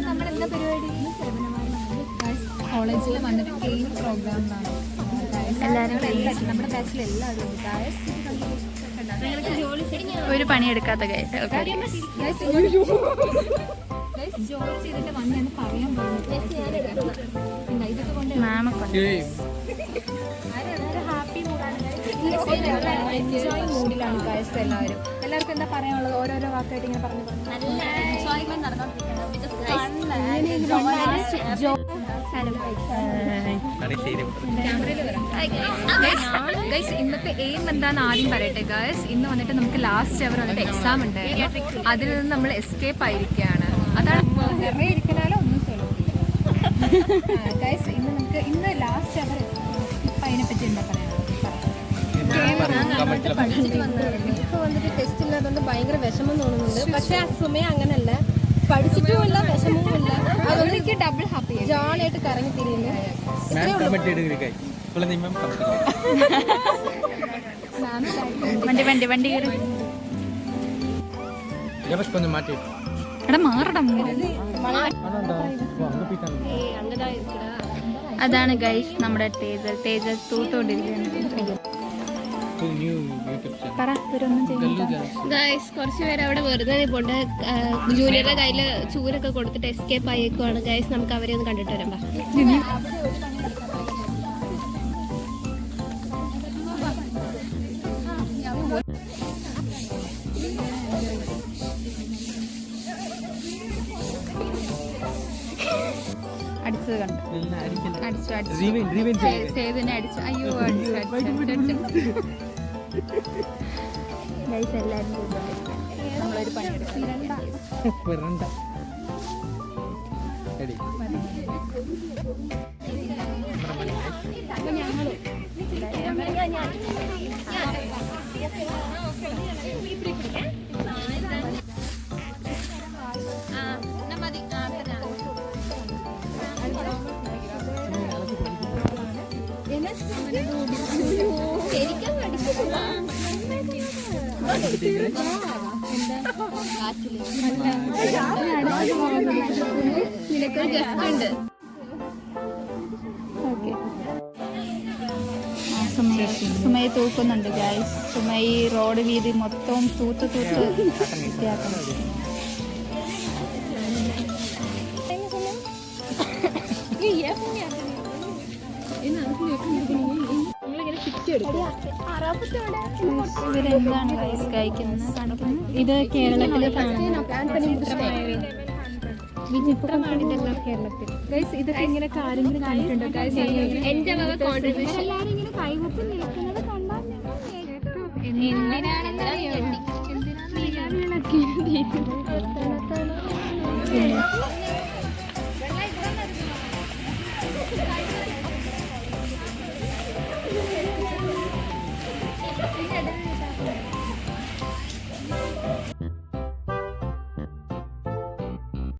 നമ്മളെന്താ പരിപാടി? കോളേജിൽ വന്നിട്ട് ഗെയിം പ്രോഗ്രാമിലാണ് എല്ലാവരും. നമ്മുടെ ബാച്ചിൽ എല്ലാവരും ഒരു പണിയെടുക്കാത്ത ജോലി ചെയ്തിട്ട് വന്നെന്ന് പറയാൻ എൻജോയ് മൂഡിലാണ് ഗൈസ് എല്ലാവരും. എല്ലാവർക്കും എന്താ പറയാനുള്ളത്? ഓരോരോ വാക്കായിട്ട് ഇങ്ങനെ പറഞ്ഞു ഗൈസ്. ഇന്നത്തെ എയിം എന്താന്ന് ആദ്യം പറയട്ടെ ഗൈസ്. ഇന്ന് വന്നിട്ട് നമുക്ക് ലാസ്റ്റ് അവർ വന്നിട്ട് എക്സാം ഉണ്ട്. അതിൽ നിന്ന് നമ്മൾ എസ്കേപ്പ് ആയിരിക്കുകയാണ്. അതാണ് വെറുതെ ഇരിക്കലാലോ ഒന്നും ഗൈസ്. ഇന്ന് ലാസ്റ്റ് അവർ അതിനെ പറ്റി എന്താ പറയാനുള്ളത്? ഇപ്പൊ വന്നിട്ട് ടെസ്റ്റ് ഇല്ലാത്തതുകൊണ്ട് ഭയങ്കര വിഷമം തോന്നുന്നുണ്ട്. പക്ഷെ ആ സമയം അങ്ങനല്ല, പഠിച്ചിട്ടുമില്ല വിഷമവുമില്ല. അതുകൊണ്ട് ഡബിൾ ഹാപ്പി ജോളിയായിട്ട് കറങ്ങി തിരിയുന്നു. വണ്ടി അതാണ് ഗൈസ് നമ്മുടെ ടേജർ തൂത്തോണ്ടിരിക്കുന്നത്. ഗൈസ് കുറച്ച് പേര് അവിടെ വെറുതെ പോണ്ട്. ജൂനിയറുടെ കയ്യിൽ ചൂരൊക്കെ കൊടുത്തിട്ട് എസ്കേപ്പ് ആയേക്കുവാണ്. ഗൈസ് നമുക്ക് അവരെ ഒന്ന് കണ്ടിട്ട് വരാം. അടിച്ചത് കണ്ടു. സേതുവിനെ അടിച്ചു. അയ്യോ ഗൈസ് എല്ലാവരും നമ്മളൊരു പണിയെടുക്കും. സുമയെ തൂക്കുന്നുണ്ട് ഗൈസ്. സുമയ ഈ റോഡ് വീതി മൊത്തം തൂത്ത് വൃത്തിയാക്കണം. ഇവരെന്താണ് ഗൈസ് കഴിക്കുന്നത് കാണിക്കുന്നത്? ഇത് കേരളത്തിലെ വിചിത്രമാണിതെല്ലാം കേരളത്തിൽ. ഗൈസ് ഇതൊക്കെ ഇങ്ങനെ ആരെങ്കിലും കണ്ടിട്ടുണ്ടോ ഗൈസ്? എന്റെ കോൺട്രിബ്യൂഷൻ എല്ലാവരും ഇങ്ങനെ കൈവപ്പ് നിൽക്കുന്നത് കണ്ടാൽ എന്തിനാണെന്നറിയോ?